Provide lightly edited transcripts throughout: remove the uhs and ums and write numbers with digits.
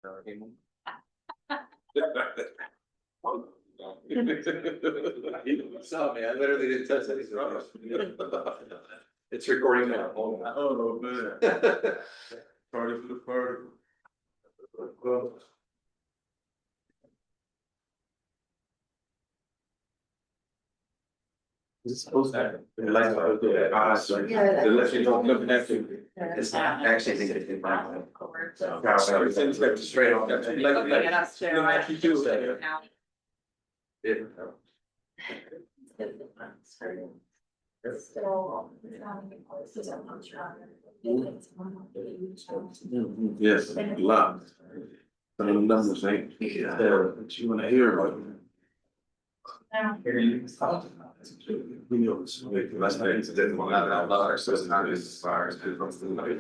So, man, I literally didn't touch anything. It's recording now. Oh, man. Party for the party. Is it supposed to? Unless you don't look at it. It's not actually think it's in my. Everything's got straight on. Like you do that. Yeah. Yes, a lot. Some of the numbers ain't, that you wanna hear about. We know it's last night, it's dead, not out loud, so it's not as far as. Nobody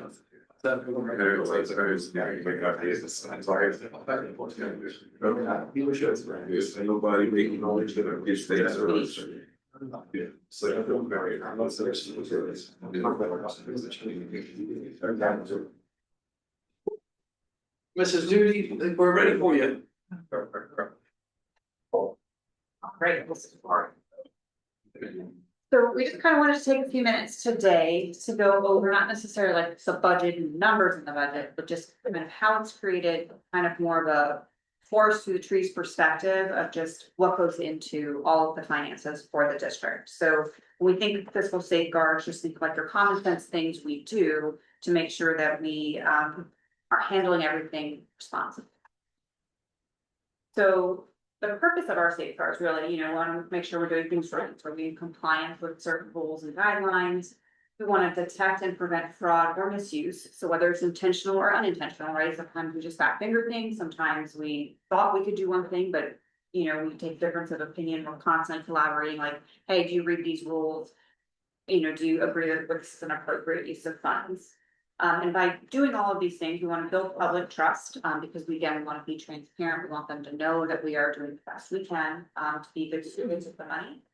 making knowledge that are just things. Yeah, so I feel very. Mrs. Judy, we're ready for you. Great. So we just kind of wanted to take a few minutes today to go over not necessarily like the budget and numbers in the budget, but just kind of how it's created, kind of more of a forest through the trees perspective of just what goes into all of the finances for the district. So when we think fiscal safeguards, just think like your common sense things we do to make sure that we are handling everything responsibly. So the purpose of our safeguards really, want to make sure we're doing things right. We're being compliant with certain rules and guidelines. We want to detect and prevent fraud or misuse. So whether it's intentional or unintentional, right? Sometimes we just got finger things. Sometimes we thought we could do one thing, but we take difference of opinion. We're constantly collaborating. Like, hey, do you read these rules? Do you agree that this is an appropriate use of funds? And by doing all of these things, we want to build public trust because we want to be transparent. We want them to know that we are doing the best we can to be good stewards of the money.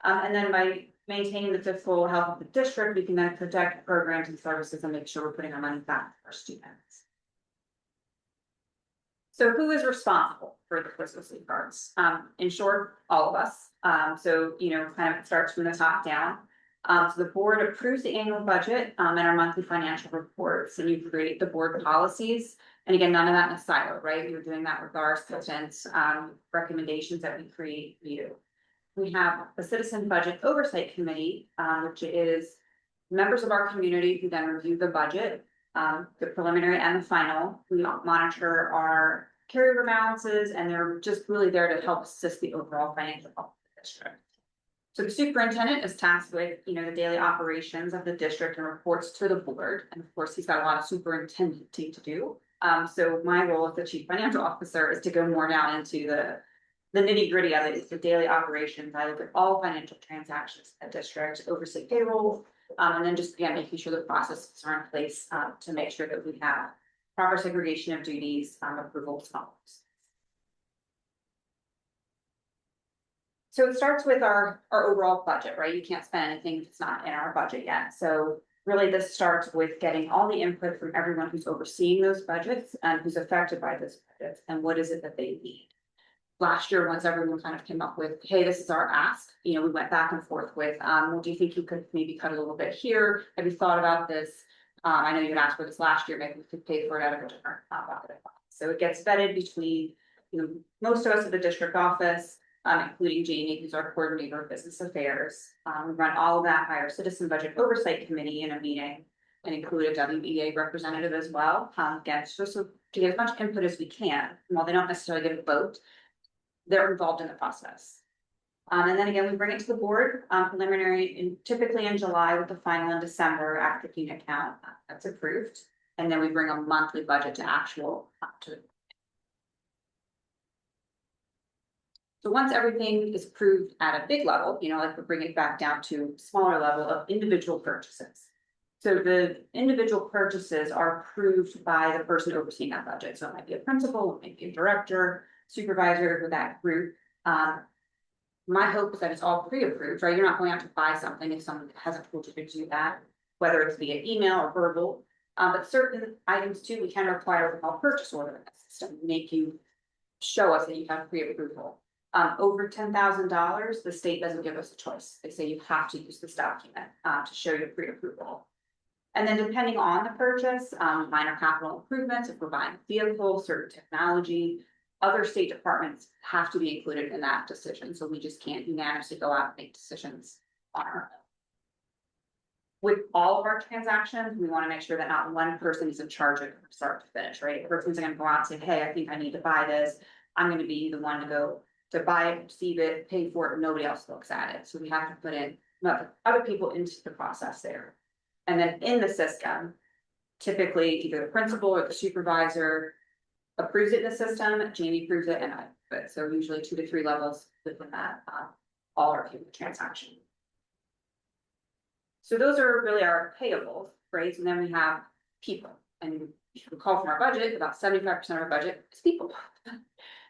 And then by maintaining the fiscal health of the district, we can then protect programs and services and make sure we're putting our money back to our students. So who is responsible for the fiscal safeguards? In short, all of us. So, kind of starts from the top down. So the board approves the annual budget and our monthly financial reports, and you create the board policies. And again, none of that in a silo, right? You're doing that with our assistants, recommendations that we create for you. We have a citizen budget oversight committee, which is members of our community who then review the budget, the preliminary and the final. We monitor our carryover balances, and they're just really there to help assist the overall financial health of the district. So the superintendent is tasked with, the daily operations of the district and reports to the board. And of course, he's got a lot of superintendenting to do. So my role as the chief financial officer is to go more down into the nitty gritty of it. It's the daily operations. I look at all financial transactions at district, oversee payroll, and then just making sure the processes are in place to make sure that we have proper segregation of duties, approvals, follows. So it starts with our overall budget, right? You can't spend anything if it's not in our budget yet. So really this starts with getting all the input from everyone who's overseeing those budgets and who's affected by those budgets and what is it that they need. Last year, once everyone kind of came up with, hey, this is our ask, we went back and forth with, well, do you think you could maybe cut a little bit here? Have you thought about this? I know you had asked for this last year, maybe we could pay for it out of a different bucket. So it gets vetted between, most of us at the district office, including Jamie, who's our coordinator of business affairs. We run all of that by our citizen budget oversight committee in a meeting and include a WEA representative as well. Again, just so to get as much input as we can. While they don't necessarily get a vote, they're involved in the process. And then again, we bring it to the board preliminary, typically in July with the final in December after the unit count that's approved. And then we bring a monthly budget to actual to the. So once everything is approved at a big level, like we bring it back down to smaller level of individual purchases. So the individual purchases are approved by the person overseeing that budget. So it might be a principal, it might be a director, supervisor for that group. My hope is that it's all pre-approved, right? You're not going out to buy something if someone hasn't told you to do that, whether it's via email or verbal. But certain items too, we can require a purchase order in the system, make you show us that you have pre-approval. Over $10,000, the state doesn't give us a choice. They say you have to use this document to show your pre-approval. And then depending on the purchase, minor capital improvements, if we're buying a vehicle, certain technology, other state departments have to be included in that decision. So we just can't unanimously go out and make decisions on our own. With all of our transactions, we want to make sure that not one person is in charge of from start to finish, right? A person's going to go out and say, hey, I think I need to buy this. I'm going to be the one to go to buy it, receive it, pay for it, and nobody else looks at it. So we have to put in other people into the process there. And then in the system, typically either the principal or the supervisor approves it in the system, Jamie approves it, and I approve it. So usually 2 to 3 levels within that, all our payment transaction. So those are really our payables, right? And then we have people, and if you recall from our budget, about 75% of our budget is people.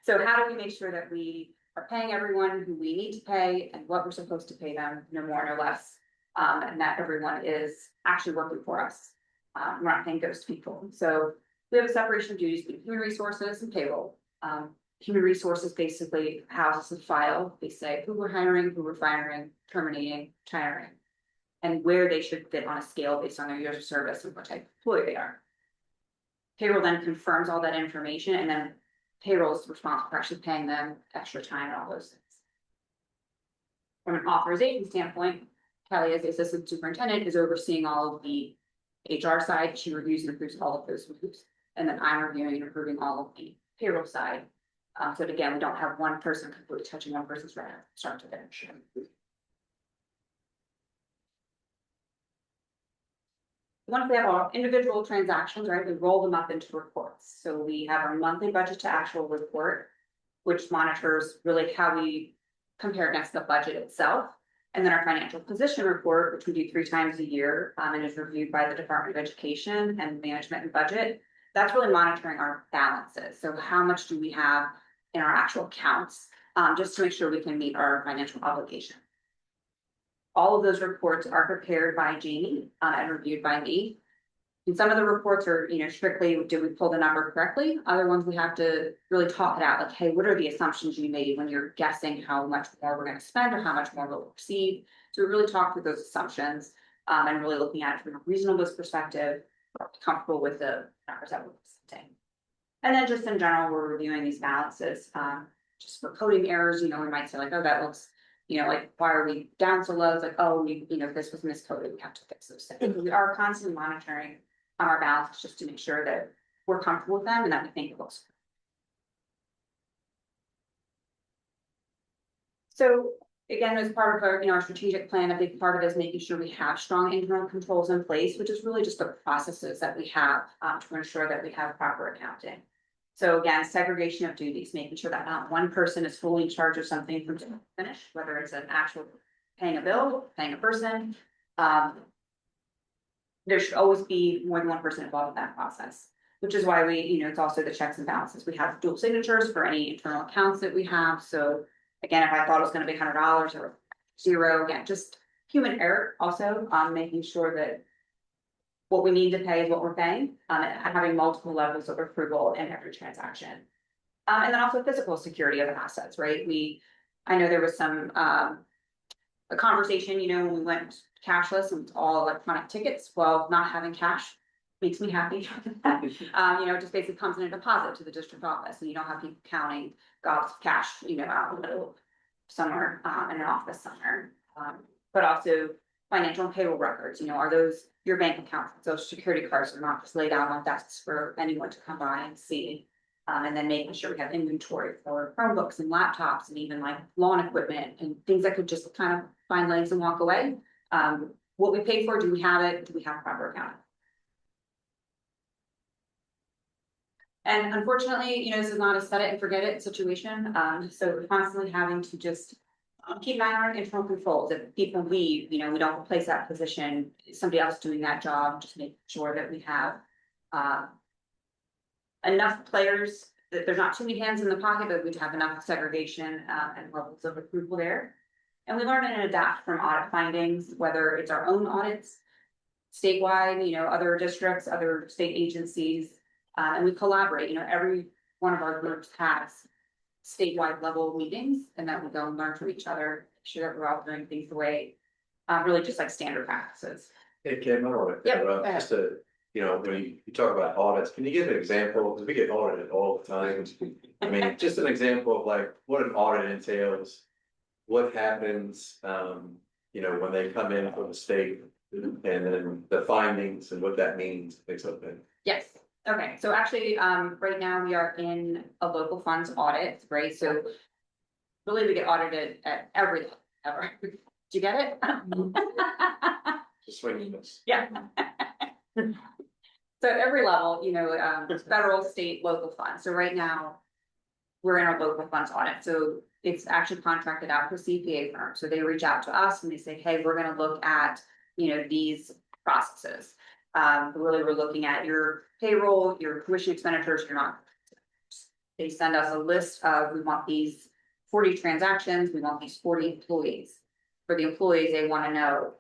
So how do we make sure that we are paying everyone who we need to pay and what we're supposed to pay them, no more, no less, and that everyone is actually working for us. We're not paying ghost people. So we have a separation of duties between human resources and payroll. Human resources basically houses a file. They say who we're hiring, who we're firing, terminating, retiring, and where they should fit on a scale based on their years of service and what type of employee they are. Payroll then confirms all that information, and then payroll is responsible for actually paying them extra time and all those things. From an authorization standpoint, Kelly, as the assistant superintendent, is overseeing all of the HR side. She reviews and approves all of those moves. And then I'm reviewing and approving all of the payroll side. So that, again, we don't have one person completely touching one person's record, start to finish. Once we have our individual transactions, right, we roll them up into reports. So we have our monthly budget to actual report, which monitors really how we compare against the budget itself. And then our financial position report, which we do 3 times a year, and is reviewed by the Department of Education and Management and Budget. That's really monitoring our balances. So how much do we have in our actual accounts, just to make sure we can meet our financial obligation. All of those reports are prepared by Jamie and reviewed by me. And some of the reports are, strictly, did we pull the number correctly? Other ones we have to really talk it out, like, hey, what are the assumptions you made when you're guessing how much more we're going to spend or how much more we'll receive? So we really talk through those assumptions and really looking at it from a reasonableness perspective, comfortable with the numbers that we're presenting. And then just in general, we're reviewing these balances just for coding errors. We might say like, oh, that looks, like, why are we down so low? It's like, oh, this was miscoded. We have to fix those things. We are constantly monitoring our balance just to make sure that we're comfortable with them and that we think it looks good. So again, as part of our, our strategic plan, a big part of it is making sure we have strong internal controls in place, which is really just the processes that we have to ensure that we have proper accounting. So again, segregation of duties, making sure that not one person is fully in charge of something from start to finish, whether it's an actual paying a bill, paying a person. There should always be more than one person involved in that process, which is why we, it's also the checks and balances. We have dual signatures for any internal accounts that we have. So again, if I thought it was going to be $100 or $0, again, just human error also, making sure that what we need to pay is what we're paying, and having multiple levels of approval in every transaction. And then also physical security of assets, right? I know there was some, a conversation, when we went cashless and all electronic tickets. Well, not having cash makes me happy. It just basically comes in a deposit to the district office, and you don't have people counting gobs of cash, out in the middle somewhere in an office somewhere. But also financial and payroll records. Are those your bank accounts? Those security cards are not just laid out on desks for anyone to come by and see. And then making sure we have inventory for Chromebooks and laptops and even like lawn equipment and things that could just kind of find legs and walk away. What we pay for, do we have it? Do we have proper accounting? And unfortunately, this is not a set it and forget it situation. So we're constantly having to just keep an eye on our internal controls. If people leave, we don't replace that position. Somebody else doing that job, just making sure that we have enough players, that there's not too many hands in the pocket, but we have enough segregation and levels of approval there. And we learn and adapt from audit findings, whether it's our own audits. statewide, other districts, other state agencies, and we collaborate, every one of our groups has statewide level meetings, and then we go and learn from each other, make sure that we're all doing things the way, really just like standard practices. Hey, Kim, I want to Yep, interrupt, go ahead. just to, when you talk about audits, can you give an example? Because we get audited all the time. I mean, just an example of like what an audit entails, what happens, when they come in from the state, and then the findings and what that means, things like that. Yes, okay, so actually, right now we are in a local funds audit, right, so. Really, we get audited at every level, ever. Did you get it? Just swinging this. Yeah. So at every level, federal, state, local funds, so right now. We're in a local funds audit, so it's actually contracted out to CPA firm, so they reach out to us and they say, hey, we're gonna look at, these processes. Really, we're looking at your payroll, your tuition expenditures, you're not. They send us a list of, we want these 40 transactions, we want these 40 employees. For the employees, they wanna know,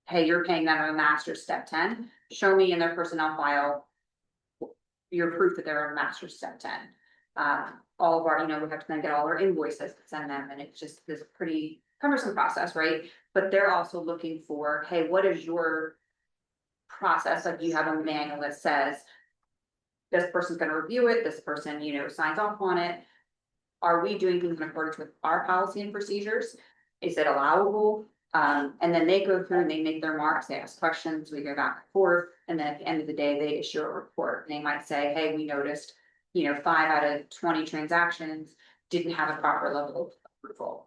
hey, you're paying them a master's step 10, show me in their personnel file. Your proof that they're a master's step 10. All of our, we have to then get all our invoices, send them, and it's just this pretty cumbersome process, right? But they're also looking for, hey, what is your process? Like you have a manual that says, this person's gonna review it, this person, signs off on it. Are we doing things in accordance with our policy and procedures? Is it allowable? And then they go through and they make their marks, they ask questions, we go back and forth, and then at the end of the day, they issue a report. They might say, hey, we noticed, 5 out of 20 transactions didn't have a proper level of approval.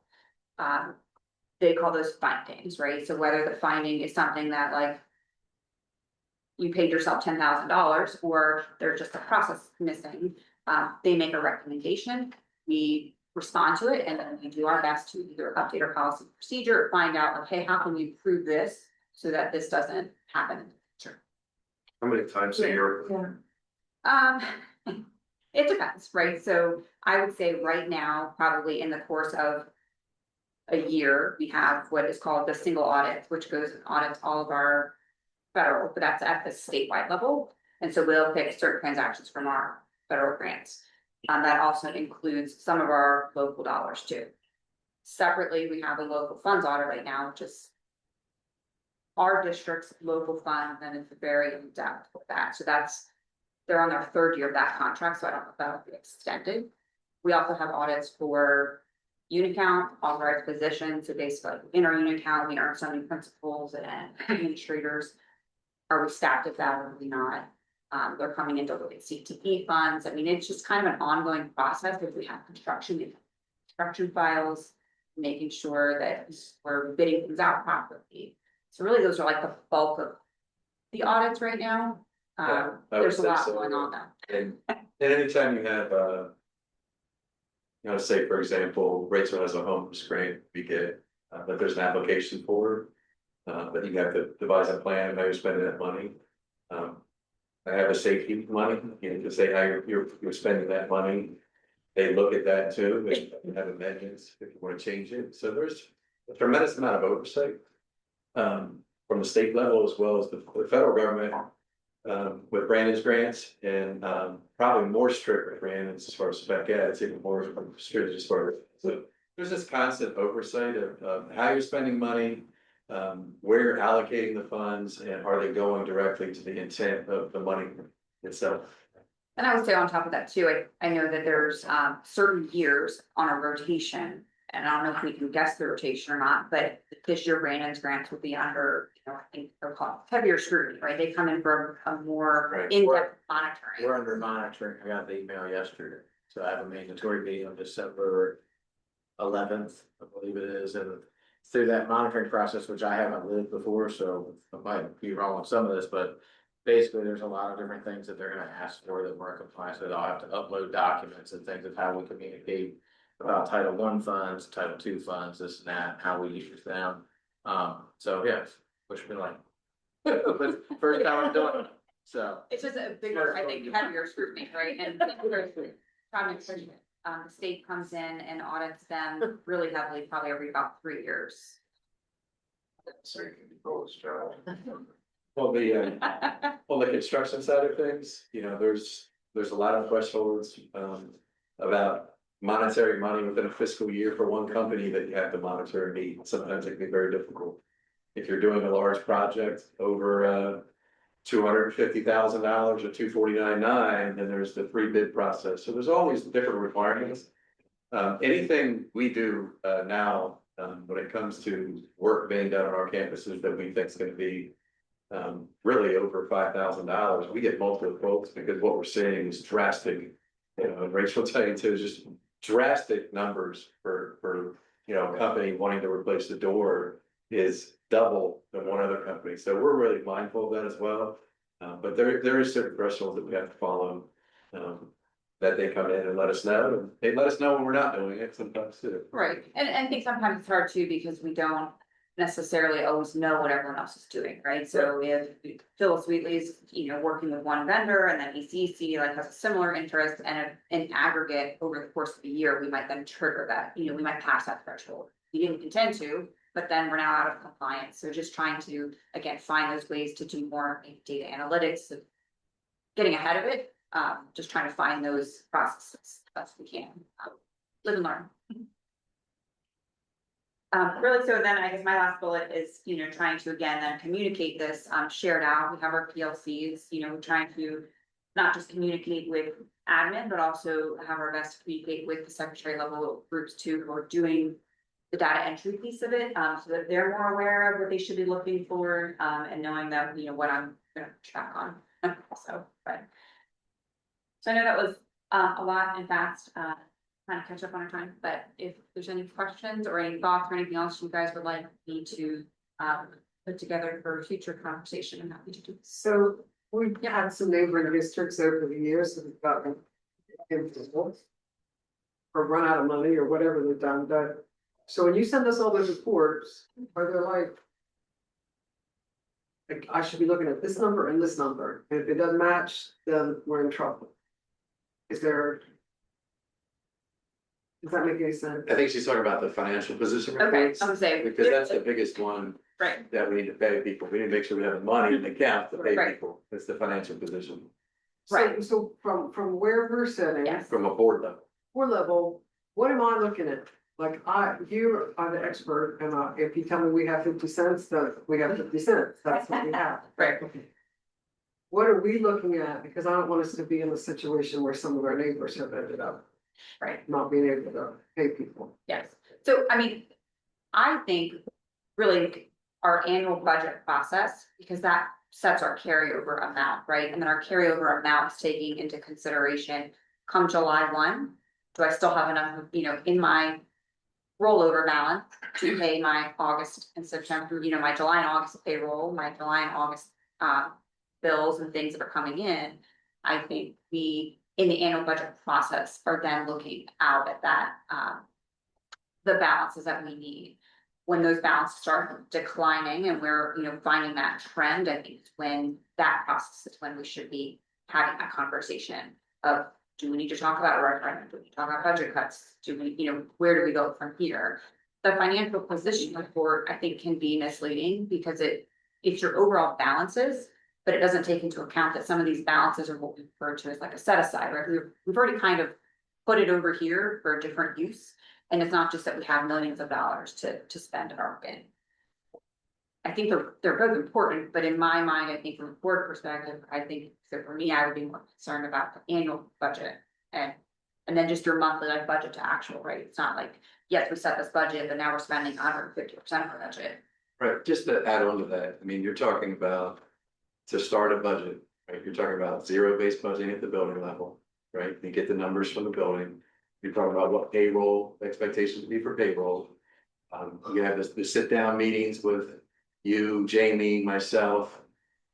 They call those findings, right? So whether the finding is something that like you paid yourself $10,000 or there's just a process missing, they make a recommendation. We respond to it, and then we do our best to either update our policy procedure or find out, okay, how can we improve this so that this doesn't happen in the future? How many times a year? It depends, right? So I would say right now, probably in the course of a year, we have what is called the single audit, which goes and audits all of our federal, but that's at the statewide level. And so we'll pick certain transactions from our federal grants. That also includes some of our local dollars too. Separately, we have a local funds audit right now, which is our district's local fund, and it's very in depth with that. So they're on their 3rd year of that contract, so I don't know if that'll be extended. We also have audits for unit count, authorized positions, so basically in our unit count, we earn so many principals and administrators. Are we staffed at that or are we not? They're coming in to look at CTE funds. I mean, it's just kind of an ongoing process if we have construction files, making sure that we're bidding things out properly. So really, those are like the bulk of the audits right now. There's a lot going on though. And anytime you have, say for example, Rachel has a homeless grant we get, but there's an application for, but you have to devise a plan of how you're spending that money. I have a safety money, to say how you're spending that money. They look at that too, and have amendments if you want to change it. So there's a tremendous amount of oversight from the state level as well as the federal government with Brandon's grants, and probably more strict with Brandon's as far as spec ed. It's even more strict as far as, so there's this constant oversight of how you're spending money, where you're allocating the funds, and are they going directly to the intent of the money itself. And I would say on top of that too, I know that there's certain years on a rotation, and I don't know if we can guess the rotation or not, but this year Brandon's grants will be under, I think they're called heavier scrutiny, right? They come in for a more in-depth monitoring. We're under monitoring. I got the email yesterday, so I have a mandatory meeting on December 11th, I believe it is, and through that monitoring process, which I haven't lived before, so I might be wrong on some of this, but basically there's a lot of different things that they're gonna ask for that we're in compliance with. I'll have to upload documents and things of how we communicate about Title I funds, Title II funds, this and that, how we use them. So yeah, which has been like, first time I'm doing it, so. It's just a bigger, I think, heavier scrutiny, right? And the state comes in and audits them really heavily, probably every about 3 years. Well, on the construction side of things, you know, there's a lot of thresholds, about monetary money within a fiscal year for one company that you have to monitor and meet. Sometimes it can be very difficult. If you're doing a large project over, $250,000 or 249.9, then there's the pre-bid process. So there's all these different requirements. Anything we do, now, when it comes to work being done on our campuses that we think is gonna be really over $5,000, we get multiple quotes because what we're seeing is drastic. You know, and Rachel will tell you too, just drastic numbers for, you know, a company wanting to replace the door is double than one other company. So we're really mindful of that as well. But there is certain thresholds that we have to follow. That they come in and let us know, and they let us know when we're not doing it sometimes too. Right, and I think sometimes it's hard too, because we don't necessarily always know what everyone else is doing, right? So we have Phyllis Wheatley's, you know, working with one vendor, and then ECC like has a similar interest, and in aggregate over the course of the year, we might then trigger that, you know, we might pass that threshold. We didn't intend to, but then we're now out of compliance, so just trying to, again, find those ways to do more data analytics, of getting ahead of it, just trying to find those processes as best we can, live and learn. Really, so then I guess my last bullet is, you know, trying to again then communicate this, shared out. We have our PLCs, you know, trying to not just communicate with admin, but also have our best to communicate with the secretary level groups too, who are doing the data entry piece of it, so that they're more aware of what they should be looking for, and knowing that, you know, what I'm gonna track on. So, but. So I know that was a lot and fast, trying to catch up on our time, but if there's any questions or any thoughts or anything else you guys would like me to put together for future conversation, I'm happy to do. So we've had some neighboring districts over the years that have gotten or run out of money or whatever they've done, but so when you send us all those reports, are they like I should be looking at this number and this number, and if it doesn't match, then we're in trouble? Is there? Does that make any sense? I think she's talking about the financial position Okay, reports. I'm gonna say. Because that's the biggest one Right, that we need to pay people. We need to make sure we have money in the account to pay Right. people. It's the financial position Right. So from where we're sitting, Yes. from a board level. board level, what am I looking at? Like you are the expert, and if you tell me we have 50 cents, then we have 50 cents, that's what we have. right, What are we looking at? Because I don't want us to be in a situation where some of our neighbors have ended up right. not being able to pay people. Yes, so I mean, I think really our annual budget process, because that sets our carryover amount, right? And then our carryover amount is taking into consideration come July 1, do I still have enough, you know, in my rollover balance to pay my August and September, you know, my July and August payroll, my July and August bills and things that are coming in. I think we, in the annual budget process, are then looking out at that, the balances that we need. When those balances start declining and we're, you know, finding that trend, I think when that process is when we should be having that conversation of, do we need to talk about a referendum? Do we talk about budget cuts? Do we, you know, where do we go from here? The financial position report, I think, can be misleading because it's your overall balances, but it doesn't take into account that some of these balances are what we refer to as like a set aside, right? We've already kind of put it over here for a different use. And it's not just that we have millions of dollars to spend in our bin. I think they're both important, but in my mind, I think from a board perspective, I think, so for me, I would be more concerned about the annual budget and then just your monthly like budget to actual, right? It's not like, yes, we set this budget, but now we're spending 150% of our budget. Right, just to add on to that, I mean, you're talking about to start a budget, right? You're talking about zero-based budgeting at the building level, right? You get the numbers from the building. You're talking about what payroll expectations would be for payroll. You have the sit-down meetings with you, Jamie, myself,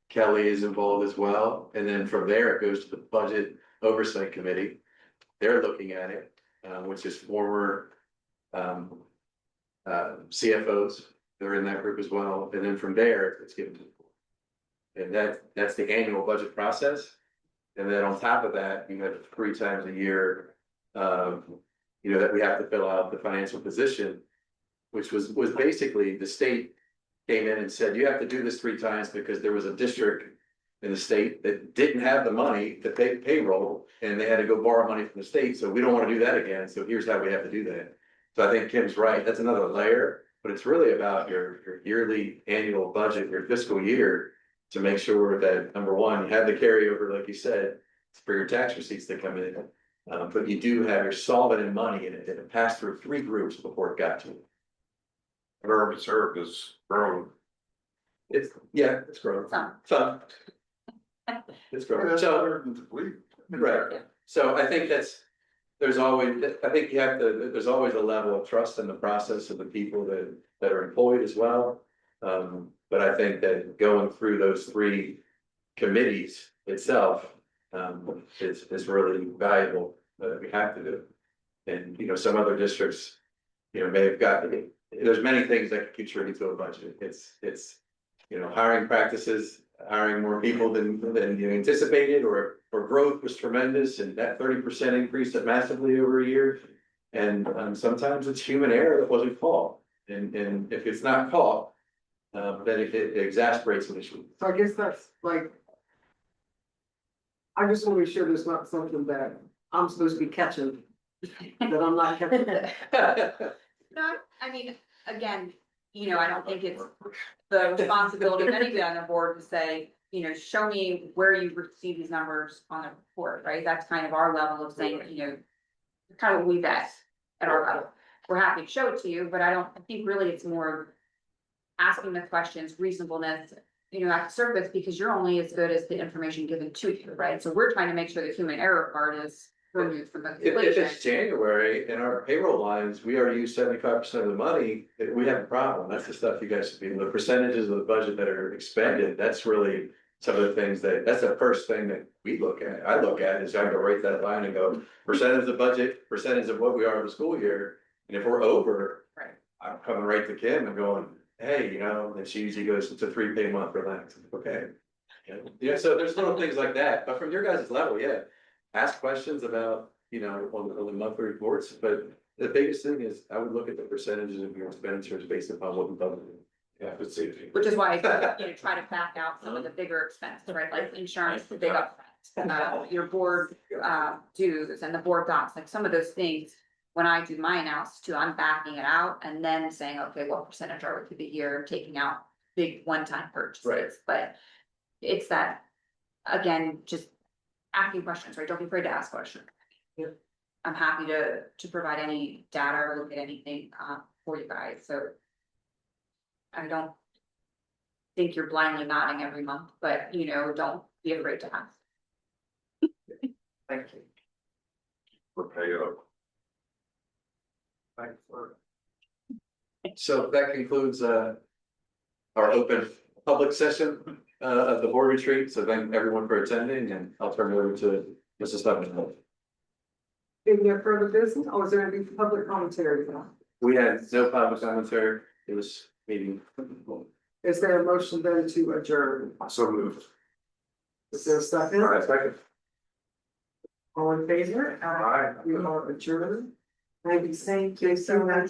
Kelly is involved as well. And then from there, it goes to the budget oversight committee. They're looking at it, which is former CFOs. They're in that group as well. And then from there, it's given to the board. And that's the annual budget process. And then on top of that, you have 3 times a year, you know, that we have to fill out the financial position, which was basically the state came in and said, you have to do this 3 times because there was a district in the state that didn't have the money to pay payroll, and they had to go borrow money from the state, so we don't wanna do that again, so here's how we have to do that. So I think Kim's right, that's another layer, but it's really about your yearly annual budget, your fiscal year. To make sure that, number one, you have the carryover, like you said, for your tax receipts that come in. But you do have your solvent and money in it, and it passed through 3 groups before it got to you. Our reserve is grown. It's, yeah, it's growing. Some. It's growing, so, right, so I think there's always, I think you have to, there's always a level of trust in the process of the people that are employed as well. But I think that going through those 3 committees itself, is really valuable, we have to do. And, you know, some other districts, you know, may have got, there's many things that can contribute to a budget. It's, you know, hiring practices, hiring more people than you anticipated, or growth was tremendous, and that 30% increased it massively over a year. And, sometimes it's human error that wasn't caught, and if it's not caught, then it exasperates an issue. So I guess that's like. I just wanna be sure there's not something that I'm supposed to be catching, that I'm not catching. No, I mean, again, you know, I don't think it's the responsibility of anybody on the board to say, you know, show me where you receive these numbers on the report, right? That's kind of our level of saying, you know, kind of what we vet at our level. We're happy to show it to you, but I think really it's more asking the questions, reasonableness, you know, at the surface, because you're only as good as the information given to you, right? So we're trying to make sure the human error part is removed from the If equation. it's January and our payroll lines, we already use 75% of the money, we have a problem. That's the stuff you guys should be, the percentages of the budget that are expended, that's really some of the things that's the first thing that we look at. I look at is I go right that line and go, percentage of the budget, percentage of what we are in the school year. And if we're over, Right. I'm coming right to Kim and going, hey, you know, and she usually goes, it's a 3-pay month, relax, okay. Yeah, so there's little things like that, but from your guys' level, yeah, ask questions about, you know, on the monthly reports, but the biggest thing is, I would look at the percentages of your expenditures based upon what we budgeted. Yeah, let's see. Which is why, you know, try to back out some of the bigger expenses, right, like insurance, the big upfront, your board, dues and the board docs, like some of those things. When I do my analysis too, I'm backing it out and then saying, okay, what percentage are we through the year, taking out big one-time purchases, Right. But it's that, again, just asking questions, right, don't be afraid to ask questions. Yeah. I'm happy to provide any data or look at anything, for you guys, so. I don't think you're blindly nodding every month, but you know, don't be afraid to ask. Thank you. For pay up. Thanks for. So that concludes, our open public session, of the board retreat, so thank everyone for attending, and I'll turn it over to Mrs. Stebbins. Is there further business, or is there any public commentary? We had no public commentary, it was meeting. Is there a motion then to adjourn? So moved. Is there a second? All right, second. All in favor? Aye. We are adjourned. Thank you so much.